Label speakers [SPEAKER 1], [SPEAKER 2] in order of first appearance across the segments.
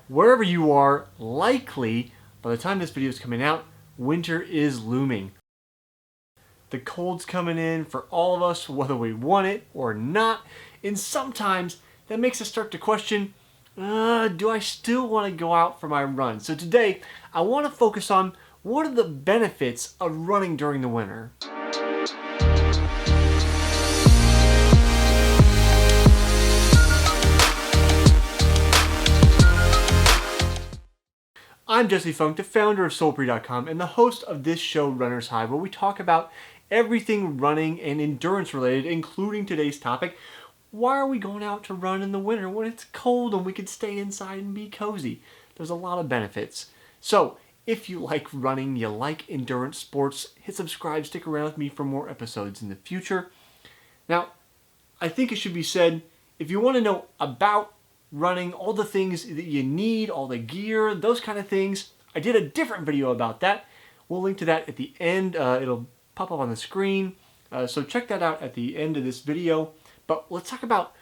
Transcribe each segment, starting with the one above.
[SPEAKER 1] Wherever you are, likely by the time this video is coming out, winter is looming. The cold's coming in for all of us, whether we want it or not, and sometimes that makes us start to question, do I still want to go out for my run? So today, I want to focus on what are the benefits of running during the winter. I'm Jesse Funk, the founder of Soulpre.com and the host of this show, Runner's High, where we talk about everything running and endurance related, including today's topic. Why are we going out to run in the winter when it's cold and we can stay inside and be cozy? There's a lot of benefits. So, if you like running, you like endurance sports, hit subscribe, stick around with me for more episodes in the future. Now, I think it should be said, if you want to know about running, all the things that you need, all the gear, those kind of things, I did a different video about that. We'll link to that at the end. It'll pop up on the screen. So check that out at the end of this video. But let's talk about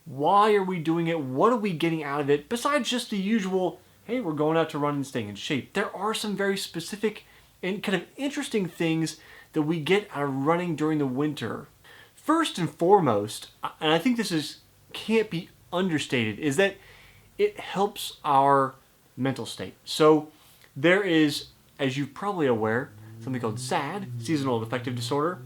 [SPEAKER 1] why are we doing it? What are we getting out of it? Besides just the usual, hey, we're going out to run and staying in shape. There are some very specific and kind of interesting things that we get out of running during the winter. First and foremost, and I think this can't be understated, is that it helps our mental state. So there is, as you're probably aware, something called SAD, seasonal affective disorder.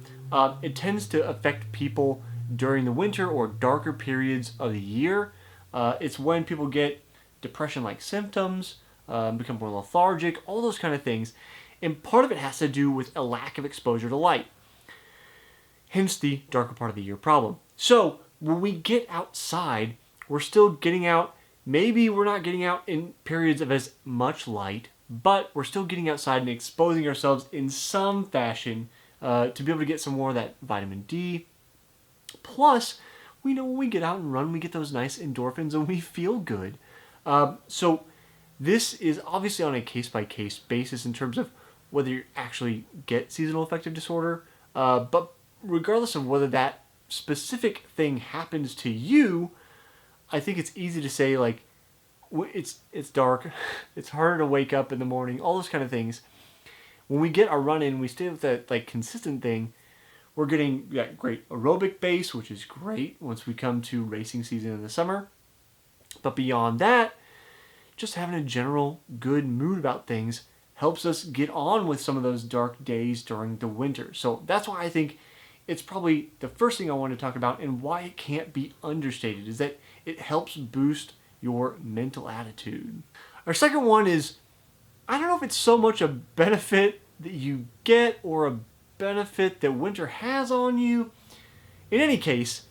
[SPEAKER 1] It tends to affect people during the winter or darker periods of the year. It's when people get depression-like symptoms, become more lethargic, all those kind of things. And part of it has to do with a lack of exposure to light. Hence the darker part of the year problem. So when we get outside, we're still getting out. Maybe we're not getting out in periods of as much light, but we're still getting outside and exposing ourselves in some fashion to be able to get some more of that vitamin D. Plus, we know when we get out and run, we get those nice endorphins and we feel good. So this is obviously on a case-by-case basis in terms of whether you actually get seasonal affective disorder. But regardless of whether that specific thing happens to you, I think it's easy to say, like, it's dark, it's harder to wake up in the morning, all those kind of things. When we get our run in, we stay with that like consistent thing. We're getting great aerobic base, which is great once we come to racing season in the summer. But beyond that, just having a general good mood about things helps us get on with some of those dark days during the winter. So that's why I think it's probably the first thing I want to talk about, and why it can't be understated is that it helps boost your mental attitude. Our second one is, I don't know if it's so much a benefit that you get or a benefit that winter has on you. In any case,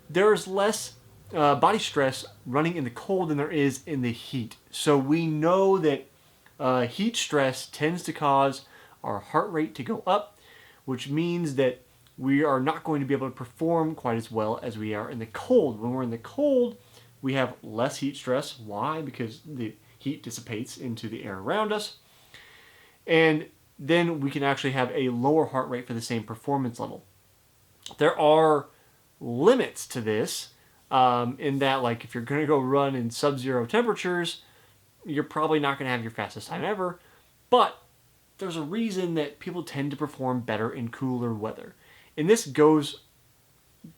[SPEAKER 1] there's less body stress running in the cold than there is in the heat. So we know that heat stress tends to cause our heart rate to go up, which means that we are not going to be able to perform quite as well as we are in the cold. When we're in the cold, we have less heat stress. Why? Because the heat dissipates into the air around us. And then we can actually have a lower heart rate for the same performance level. There are limits to this in that, like, if you're going to go run in sub-zero temperatures, you're probably not going to have your fastest time ever. But there's a reason that people tend to perform better in cooler weather. And this goes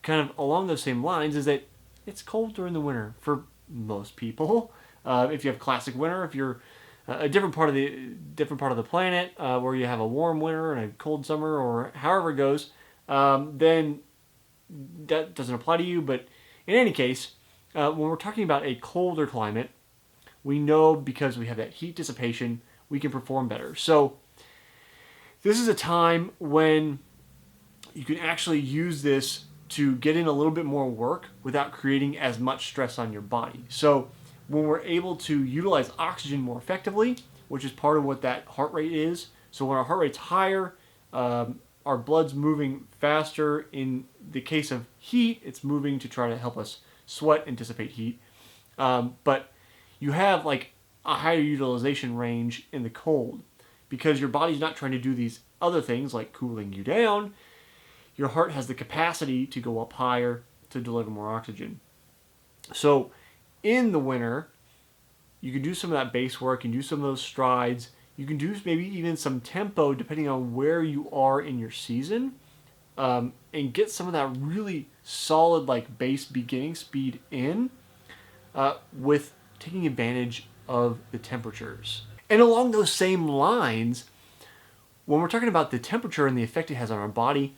[SPEAKER 1] kind of along those same lines, is that it's cold during the winter for most people. If you have classic winter, if you're a different part of the planet where you have a warm winter and a cold summer, or however it goes, then that doesn't apply to you. But in any case, when we're talking about a colder climate, we know because we have that heat dissipation, we can perform better. So this is a time when you can actually use this to get in a little bit more work without creating as much stress on your body. So when we're able to utilize oxygen more effectively, which is part of what that heart rate is. So when our heart rate's higher, our blood's moving faster. In the case of heat, it's moving to try to help us sweat and dissipate heat. But you have like a higher utilization range in the cold because your body's not trying to do these other things like cooling you down. Your heart has the capacity to go up higher to deliver more oxygen. So in the winter, you can do some of that base work and do some of those strides. You can do maybe even some tempo depending on where you are in your season, and get some of that really solid like base beginning speed in, with taking advantage of the temperatures. And along those same lines, when we're talking about the temperature and the effect it has on our body,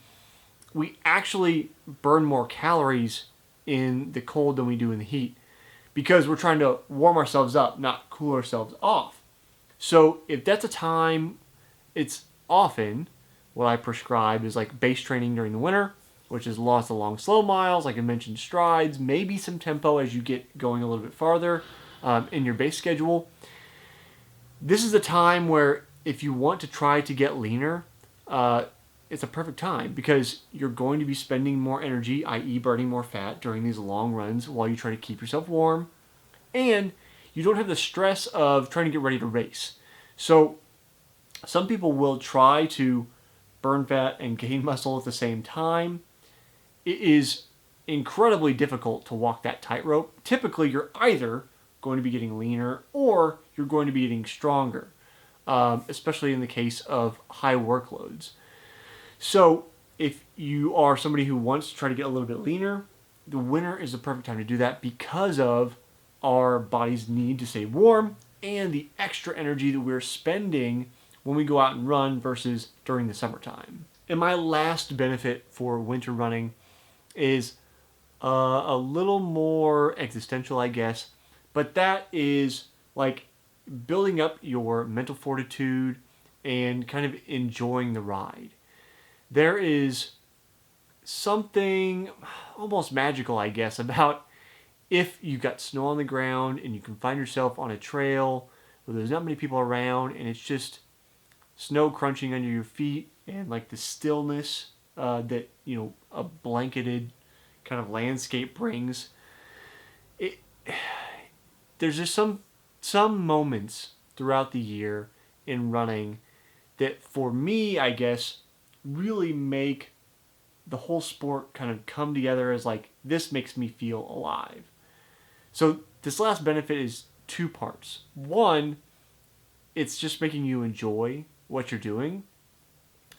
[SPEAKER 1] we actually burn more calories in the cold than we do in the heat, because we're trying to warm ourselves up, not cool ourselves off. So if that's a time, it's often what I prescribe is like base training during the winter, which is lots of long, slow miles, like I mentioned, strides, maybe some tempo as you get going a little bit farther in your base schedule. This is a time where if you want to try to get leaner, it's a perfect time, because you're going to be spending more energy, i.e. burning more fat during these long runs while you try to keep yourself warm, and you don't have the stress of trying to get ready to race. So some people will try to burn fat and gain muscle at the same time. It is incredibly difficult to walk that tightrope. Typically, you're either going to be getting leaner or you're going to be getting stronger, especially in the case of high workloads. So if you are somebody who wants to try to get a little bit leaner, the winter is the perfect time to do that, because of our body's need to stay warm and the extra energy that we're spending when we go out and run versus during the summertime. And my last benefit for winter running is a little more existential, I guess, but that is like building up your mental fortitude and kind of enjoying the ride. There is something almost magical, I guess, about if you've got snow on the ground and you can find yourself on a trail where there's not many people around and it's just snow crunching under your feet, and like the stillness that, you know, a blanketed kind of landscape brings. There's just some moments throughout the year in running that, for me, I guess, really make the whole sport kind of come together as like, this makes me feel alive. So this last benefit is two parts. One, it's just making you enjoy what you're doing.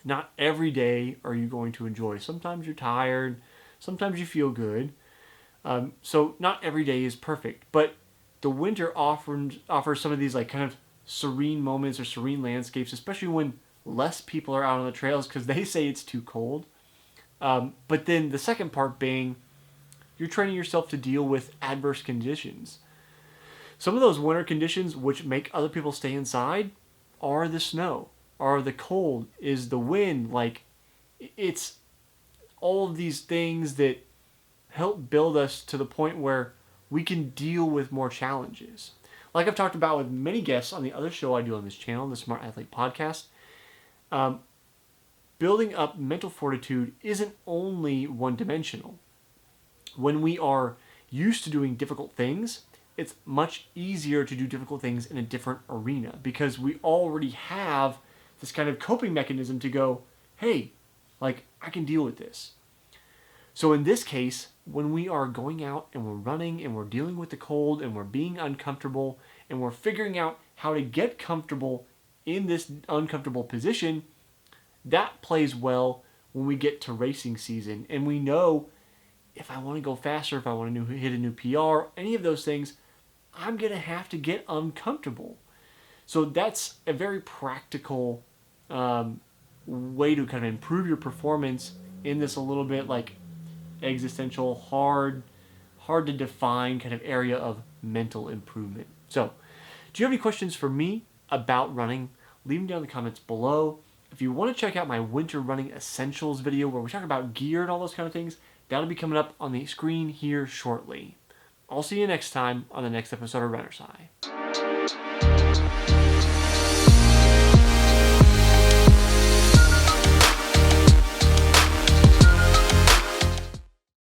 [SPEAKER 1] Not every day are you going to enjoy. Sometimes you're tired. Sometimes you feel good. So not every day is perfect. But the winter offers some of these like kind of serene moments or serene landscapes, especially when less people are out on the trails because they say it's too cold. But then the second part being, you're training yourself to deal with adverse conditions. Some of those winter conditions which make other people stay inside are the snow, are the cold, is the wind. Like, it's all of these things that help build us to the point where we can deal with more challenges. Like I've talked about with many guests on the other show I do on this channel, the Smart Athlete Podcast, building up mental fortitude isn't only one-dimensional. When we are used to doing difficult things, it's much easier to do difficult things in a different arena because we already have this kind of coping mechanism to go, hey, like, I can deal with this. So in this case, when we are going out and we're running and we're dealing with the cold and we're being uncomfortable and we're figuring out how to get comfortable in this uncomfortable position, that plays well when we get to racing season. And we know if I want to go faster, if I want to hit a new PR, any of those things, I'm going to have to get uncomfortable. So that's a very practical way to kind of improve your performance in this a little bit like existential, hard to define kind of area of mental improvement. So, do you have any questions for me about running? Leave them down in the comments below. If you want to check out my winter running essentials video where we talk about gear and all those kind of things, that'll be coming up on the screen here shortly. I'll see you next time on the next episode of Runner's High.